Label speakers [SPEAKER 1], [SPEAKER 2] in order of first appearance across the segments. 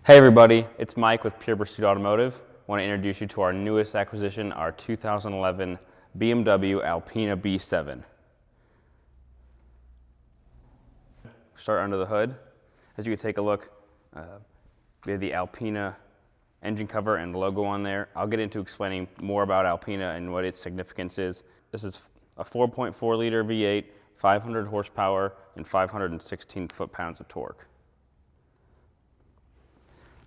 [SPEAKER 1] Hey everybody, it's Mike with Pure Pursuit Automotive. I want to introduce you to our newest acquisition, our 2011 BMW Alpina B7. Start under the hood. As you can take a look, we have the Alpina engine cover and logo on there. I'll get into explaining more about Alpina and what its significance is. This is a 4.4 liter V8, 500 horsepower, and 516 foot-pounds of torque.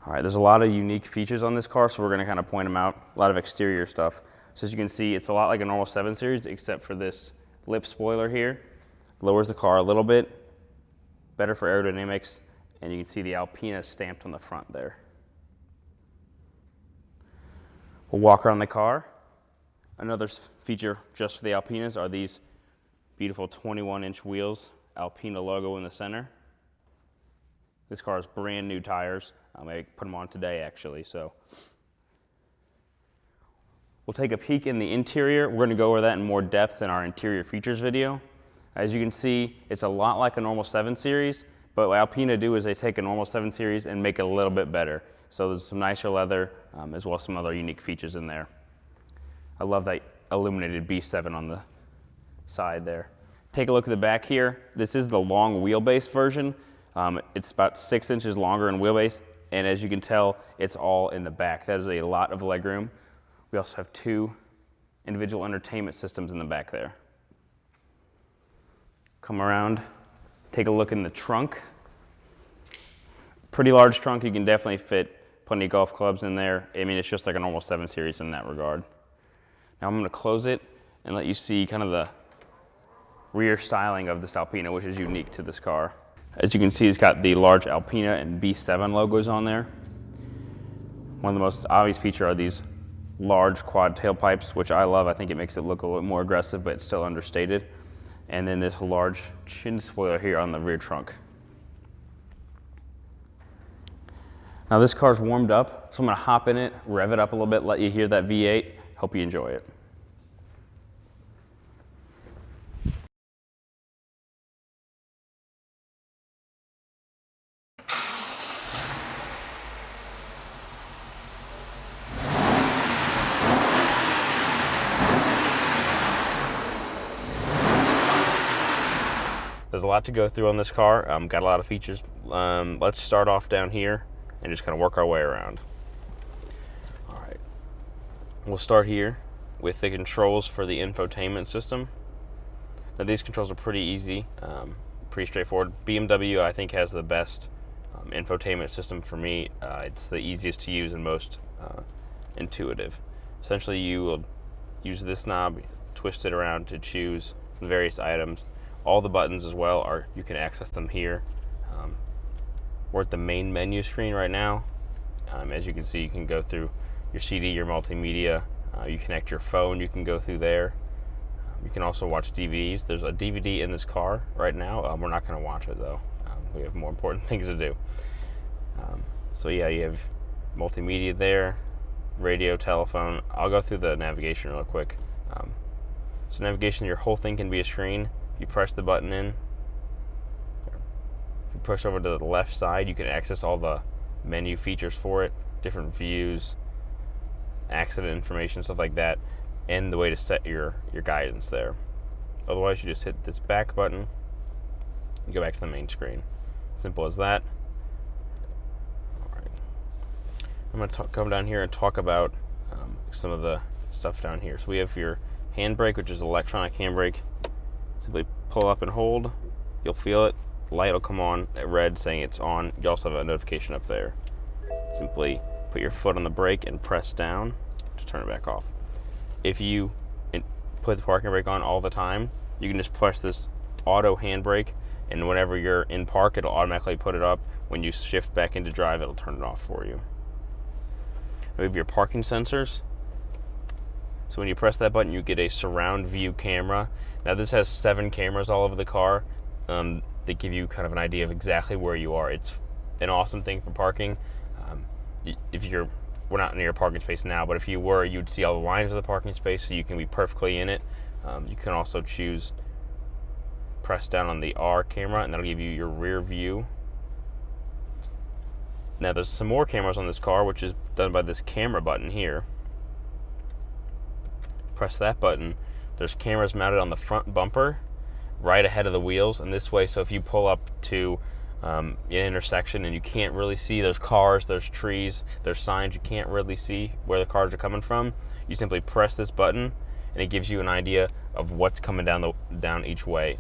[SPEAKER 1] All right, there's a lot of unique features on this car, so we're going to kind of point them out. A lot of exterior stuff. So as you can see, it's a lot like a normal 7 Series, except for this lip spoiler here. Lowers the car a little bit, better for aerodynamics, and you can see the Alpina stamped on the front there. We'll walk around the car. Another feature just for the Alpinas are these beautiful 21-inch wheels, Alpina logo in the center. This car has brand new tires. I put them on today actually, so. We'll take a peek in the interior. We're going to go over that in more depth in our interior features video. As you can see, it's a lot like a normal 7 Series, but what Alpina do is they take a normal 7 Series and make it a little bit better. So there's some nicer leather, as well as some other unique features in there. I love that illuminated B7 on the side there. Take a look at the back here. This is the long wheelbase version. It's about 6 inches longer in wheelbase, and as you can tell, it's all in the back. That is a lot of legroom. We also have 2 individual entertainment systems in the back there. Come around, take a look in the trunk. Pretty large trunk. You can definitely fit plenty of golf clubs in there. I mean, it's just like a normal 7 Series in that regard. Now I'm going to close it and let you see kind of the rear styling of this Alpina, which is unique to this car. As you can see, it's got the large Alpina and B7 logos on there. One of the most obvious features are these large quad tailpipes, which I love. I think it makes it look a little more aggressive, but it's still understated. And then this large chin spoiler here on the rear trunk. Now this car's warmed up, so I'm going to hop in it, rev it up a little bit, let you hear that V8. Hope you enjoy it. There's a lot to go through on this car. Got a lot of features. Let's start off down here and just kind of work our way around. All right. We'll start here with the controls for the infotainment system. Now these controls are pretty easy, pretty straightforward. BMW, I think, has the best infotainment system for me. It's the easiest to use and most intuitive. Essentially, you will use this knob, twist it around to choose the various items. All the buttons as well you can access them here. We're at the main menu screen right now. As you can see, you can go through your CD, your multimedia. You connect your phone, you can go through there. You can also watch DVDs. There's a DVD in this car right now. We're not going to watch it though. We have more important things to do. So yeah, you have multimedia there, radio, telephone. I'll go through the navigation real quick. So navigation, your whole thing can be a screen. You press the button in. If you push over to the left side, you can access all the menu features for it, different views, accident information, stuff like that, and the way to set your guidance there. Otherwise, you just hit this back button and go back to the main screen. Simple as that. All right. I'm going to come down here and talk about some of the stuff down here. So we have your handbrake, which is electronic handbrake. Simply pull up and hold. You'll feel it. Light will come on at red saying it's on. You also have a notification up there. Simply put your foot on the brake and press down to turn it back off. If you put the parking brake on all the time, you can just press this auto handbrake, and whenever you're in park, it'll automatically put it up. When you shift back into drive, it'll turn it off for you. We have your parking sensors. So when you press that button, you get a surround view camera. Now this has 7 cameras all over the car. They give you kind of an idea of exactly where you are. It's an awesome thing for parking. We're not near a parking space now, but if you were, you'd see all the lines of the parking space, so you can be perfectly in it. You can also press down on the R camera, and that'll give you your rear view. Now there's some more cameras on this car, which is done by this camera button here. Press that button. There's cameras mounted on the front bumper right ahead of the wheels, and this way, so if you pull up to an intersection and you can't really see, there's cars, there's trees, there's signs, you can't really see where the cars are coming from, you simply press this button and it gives you an idea of what's coming down each way.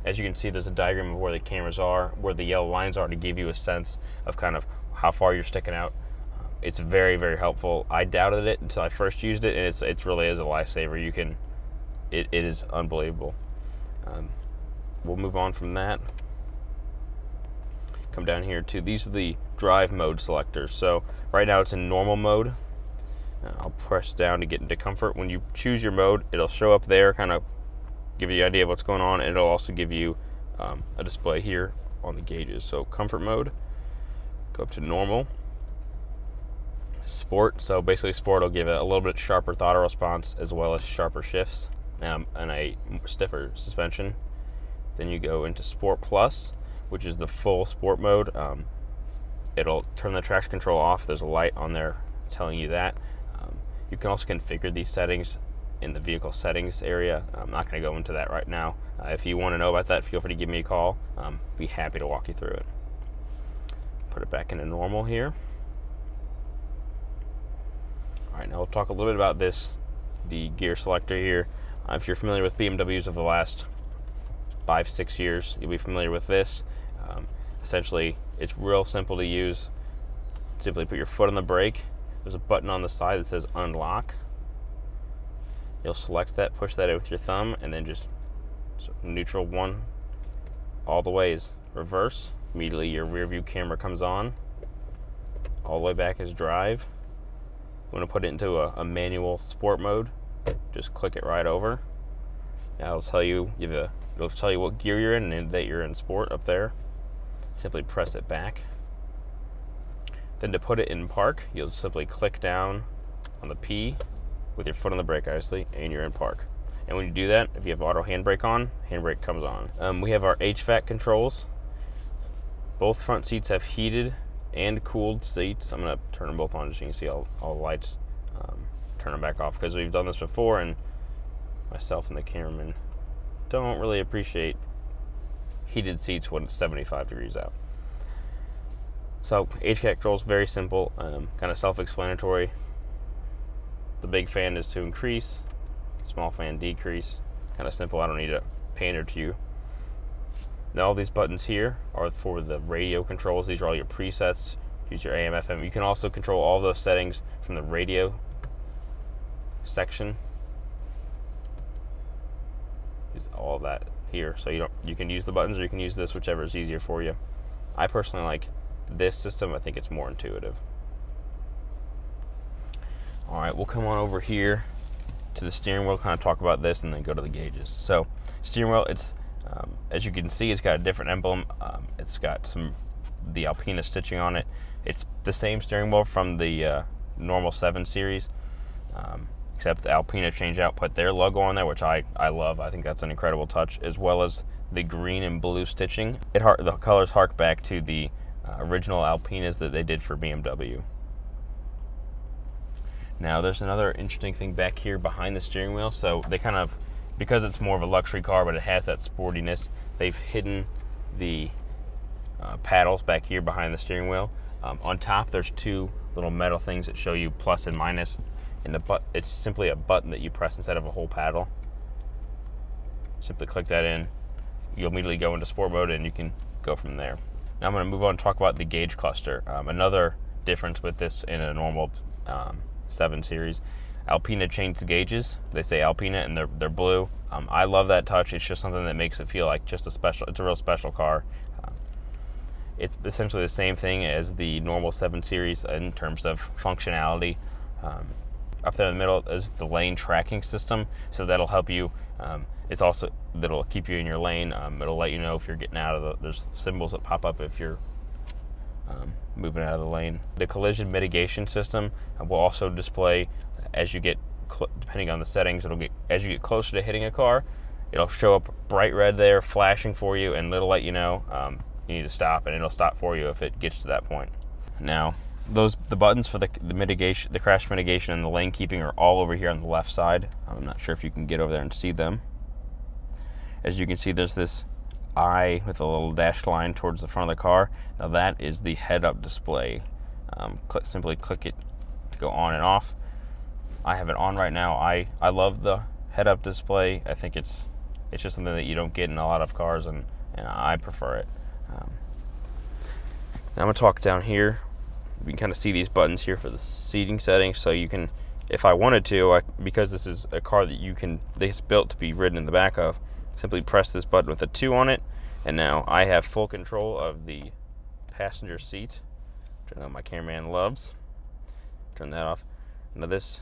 [SPEAKER 1] As you can see, there's a diagram of where the cameras are, where the yellow lines are, to give you a sense of kind of how far you're sticking out. It's very, very helpful. I doubted it until I first used it, and it really is a lifesaver. It is unbelievable. We'll move on from that. Come down here to, these are the drive mode selectors. So right now it's in normal mode. I'll press down to get into comfort. When you choose your mode, it'll show up there, kind of give you the idea of what's going on, and it'll also give you a display here on the gauges. So comfort mode, go up to normal. Sport, so basically Sport will give it a little bit sharper throttle response as well as sharper shifts and a stiffer suspension. Then you go into Sport Plus, which is the full sport mode. It'll turn the traction control off. There's a light on there telling you that. You can also configure these settings in the vehicle settings area. I'm not going to go into that right now. If you want to know about that, feel free to give me a call. Be happy to walk you through it. Put it back into normal here. Alright, now we'll talk a little bit about the gear selector here. If you're familiar with BMWs of the last 5-6 years, you'll be familiar with this. Essentially, it's real simple to use. Simply put your foot on the brake. There's a button on the side that says unlock. You'll select that, push that in with your thumb, and then just neutral one all the way is reverse. Immediately your rear view camera comes on. All the way back is drive. I'm going to put it into a manual sport mode. Just click it right over. Now it'll tell you what gear you're in and that you're in sport up there. Simply press it back. Then to put it in park, you'll simply click down on the P with your foot on the brake, obviously, and you're in park. And when you do that, if you have auto handbrake on, handbrake comes on. We have our HVAC controls. Both front seats have heated and cooled seats. I'm going to turn them both on so you can see all the lights. Turn them back off because we've done this before, and myself and the cameraman don't really appreciate heated seats when it's 75 degrees out. So HVAC controls, very simple, kind of self-explanatory. The big fan is to increase, small fan decrease. Kind of simple. I don't need to pander to you. Now all these buttons here are for the radio controls. These are all your presets. Use your AM, FM. You can also control all those settings from the radio section. Use all of that here. So you can use the buttons or you can use this, whichever is easier for you. I personally like this system. I think it's more intuitive. Alright, we'll come on over here to the steering wheel, kind of talk about this, and then go to the gauges. So steering wheel, it's as you can see, it's got a different emblem. It's got the Alpina stitching on it. It's the same steering wheel from the normal 7 series, except the Alpina changed out, put their logo on there, which I love. I think that's an incredible touch, as well as the green and blue stitching. The colors hark back to the original Alpinas that they did for BMW. Now there's another interesting thing back here behind the steering wheel. So they kind of, because it's more of a luxury car, but it has that sportiness, they've hidden the paddles back here behind the steering wheel. On top, there's 2 little metal things that show you plus and minus. And it's simply a button that you press instead of a whole paddle. Simply click that in. You'll immediately go into sport mode, and you can go from there. Now I'm going to move on and talk about the gauge cluster. Another difference with this in a normal 7 series. Alpina changed the gauges. They say Alpina and they're blue. I love that touch. It's just something that makes it feel like just it's a real special car. It's essentially the same thing as the normal 7 series in terms of functionality. Up there in the middle is the lane tracking system, so that'll help you. That'll keep you in your lane. It'll let you know if you're getting out of there's symbols that pop up if you're moving out of the lane. The collision mitigation system will also display as you get, depending on the settings, as you get closer to hitting a car, it'll show up bright red there, flashing for you, and it'll let you know you need to stop, and it'll stop for you if it gets to that point. Now, the buttons for the mitigation, the crash mitigation, and the lane keeping are all over here on the left side. I'm not sure if you can get over there and see them. As you can see, there's this eye with a little dashed line towards the front of the car. Now that is the head-up display. Simply click it to go on and off. I have it on right now. I love the head-up display. I think it's just something that you don't get in a lot of cars, and I prefer it. Now I'm going to talk down here. We can kind of see these buttons here for the seating settings, so you can, if I wanted to, because this is a car that it's built to be ridden in the back of, simply press this button with a 2 on it, and now I have full control of the passenger seat, which I know my cameraman loves. Turn that off. Now this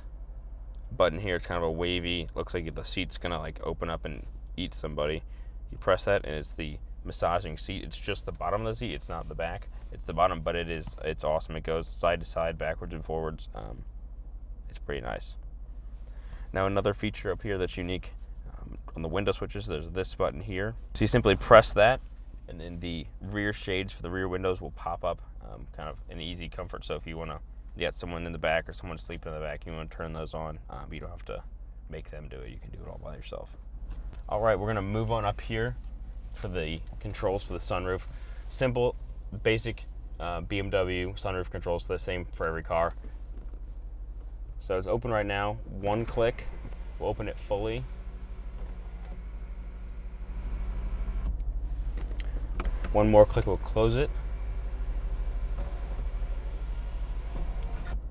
[SPEAKER 1] button here is kind of a wavy, looks like the seat's going to like open up and eat somebody. You press that and it's the massaging seat. It's just the bottom of the seat, it's not the back. It's the bottom, but it's awesome. It goes side to side, backwards and forwards. It's pretty nice. Now another feature up here that's unique, on the window switches, there's this button here. So you simply press that, and then the rear shades for the rear windows will pop up, kind of an easy comfort. So if you want to get someone in the back or someone sleeping in the back, you want to turn those on, you don't have to make them do it. You can do it all by yourself. All right, we're going to move on up here for the controls for the sunroof. Simple, basic BMW sunroof controls, the same for every car. So it's open right now. One click will open it fully. One more click will close it.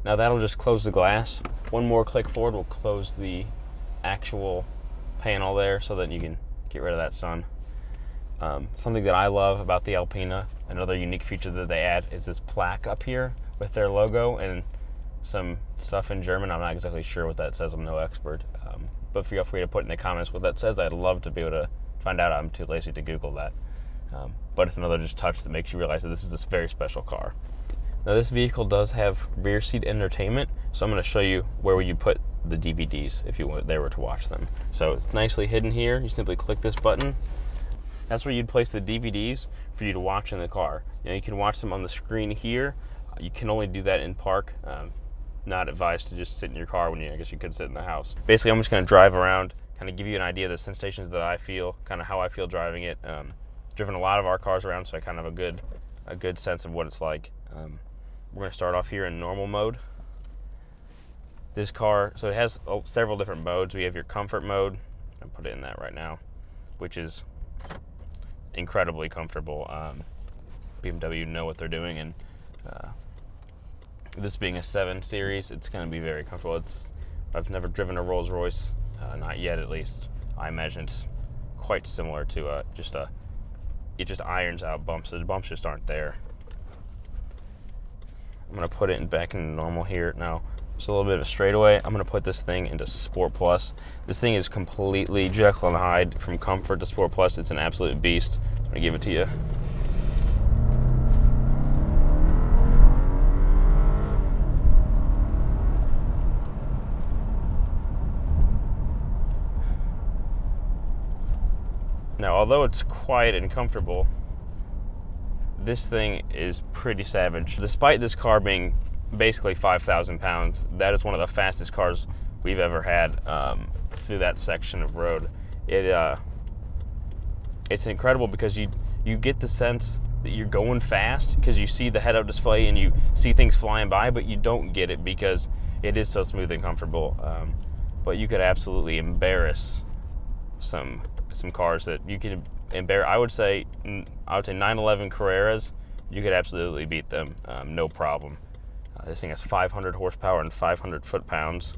[SPEAKER 1] Now that'll just close the glass. One more click forward will close the actual panel there, so that you can get rid of that sun. Something that I love about the Alpina, another unique feature that they add, is this plaque up here with their logo and some stuff in German. I'm not exactly sure what that says. I'm no expert. But feel free to put in the comments what that says. I'd love to be able to find out. I'm too lazy to Google that. But it's another just touch that makes you realize that this is this very special car. Now this vehicle does have rear seat entertainment, so I'm going to show you where you put the DVDs if you were to watch them. So it's nicely hidden here. You simply click this button. That's where you'd place the DVDs for you to watch in the car. You can watch them on the screen here. You can only do that in park. Not advised to just sit in your car when I guess you could sit in the house. Basically, I'm just going to drive around, kind of give you an idea of the sensations that I feel, kind of how I feel driving it. Driven a lot of our cars around, so I kind of have a good sense of what it's like. We're going to start off here in normal mode. This car, so it has several different modes. We have your comfort mode. I'll put it in that right now, which is incredibly comfortable. BMW know what they're doing, and this being a 7 Series, it's going to be very comfortable. I've never driven a Rolls Royce, not yet at least. I imagine it's quite similar to it just irons out bumps. The bumps just aren't there. I'm going to put it back in normal here. Now, just a little bit of a straightaway. I'm going to put this thing into Sport Plus. This thing is completely Jekyll and Hyde from comfort to Sport Plus. It's an absolute beast. I'm going to give it to you. Now, although it's quiet and comfortable, this thing is pretty savage. Despite this car being basically 5,000 pounds, that is one of the fastest cars we've ever had through that section of road. It's incredible because you get the sense that you're going fast because you see the head-up display and you see things flying by, but you don't get it because it is so smooth and comfortable. But you could absolutely embarrass some cars that you could embarrass. I would say 911 Carreras, you could absolutely beat them, no problem. This thing has 500 horsepower and 500 foot-pounds.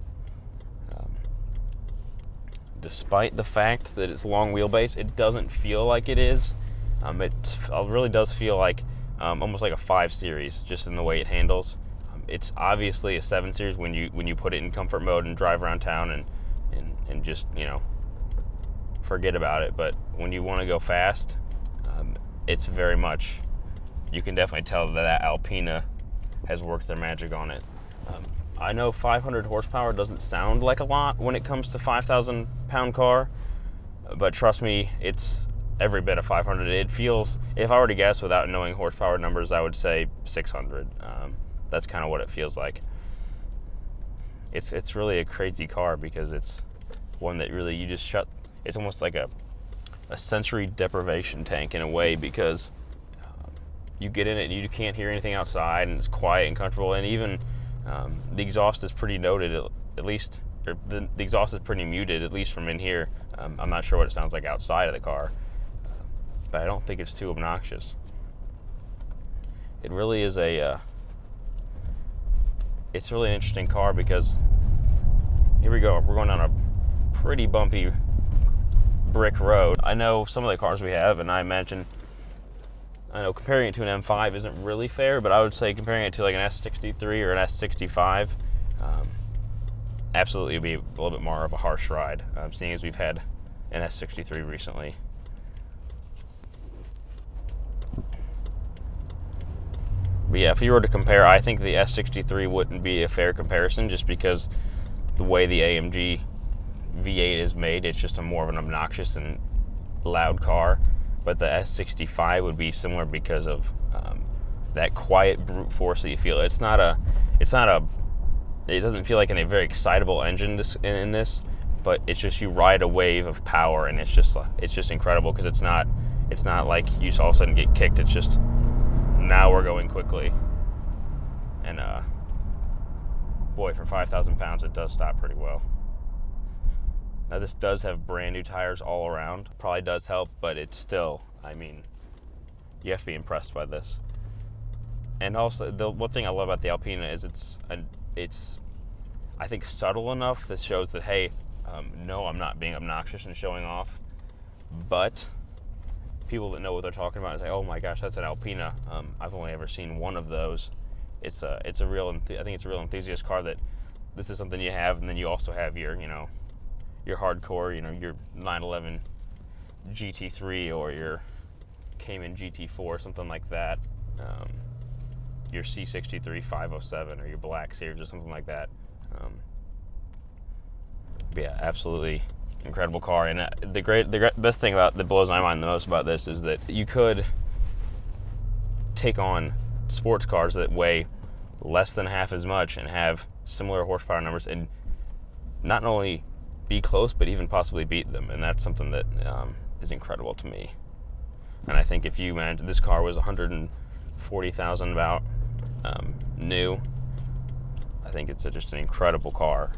[SPEAKER 1] Despite the fact that it's long wheelbase, it doesn't feel like it is. It really does feel like almost like a 5 Series, just in the way it handles. It's obviously a 7 Series when you put it in comfort mode and drive around town and just, forget about it. But when you want to go fast, it's very much, you can definitely tell that Alpina has worked their magic on it. I know 500 horsepower doesn't sound like a lot when it comes to 5,000 pound car, but trust me, it's every bit of 500. It feels, if I were to guess without knowing horsepower numbers, I would say 600. That's kind of what it feels like. It's really a crazy car because it's one that really you just shut. It's almost like a sensory deprivation tank in a way, because you get in it and you can't hear anything outside, and it's quiet and comfortable, and even the exhaust is pretty noted, at least, or the exhaust is pretty muted, at least from in here. I'm not sure what it sounds like outside of the car, but I don't think it's too obnoxious. It really is it's really an interesting car because, here we go, we're going down a pretty bumpy brick road. I know some of the cars we have, and I know comparing it to an M5 isn't really fair, but I would say comparing it to like an S63 or an S65, absolutely would be a little bit more of a harsh ride, seeing as we've had an S63 recently. But yeah, if you were to compare, I think the S63 wouldn't be a fair comparison, just because the way the AMG V8 is made, it's just more of an obnoxious and loud car. But the S65 would be similar because of that quiet brute force that you feel. It doesn't feel like a very excitable engine in this, but it's just, you ride a wave of power, and it's just incredible, because it's not like you just all of a sudden get kicked. It's just, now we're going quickly, and boy, for 5,000 pounds, it does stop pretty well. Now, this does have brand new tires all around. Probably does help, but it's still, I mean, you have to be impressed by this. And also, the one thing I love about the Alpina is it's I think, subtle enough that shows that, hey, no, I'm not being obnoxious and showing off, but people that know what they're talking about say, oh my gosh, that's an Alpina. I've only ever seen one of those. I think it's a real enthusiast car, that this is something you have, and then you also have your hardcore, your 911 GT3 or your Cayman GT4, something like that. Your C63 507 or your Black Series or something like that. Yeah, absolutely incredible car. And the best thing that blows my mind the most about this is that you could take on sports cars that weigh less than half as much and have similar horsepower numbers, and not only be close, but even possibly beat them. And that's something that is incredible to me. And I think if you imagine this car was 140,000 about new, I think it's just an incredible car.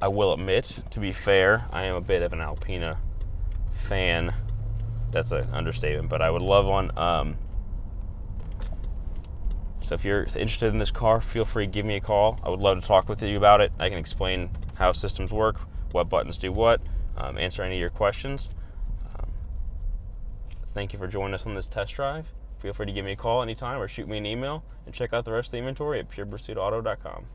[SPEAKER 1] I will admit, to be fair, I am a bit of an Alpina fan. That's an understatement, but I would love one. So if you're interested in this car, feel free to give me a call. I would love to talk with you about it. I can explain how systems work, what buttons do what, answer any of your questions. Thank you for joining us on this test drive. Feel free to give me a call anytime or shoot me an email, and check out the rest of the inventory at purepursuitauto.com.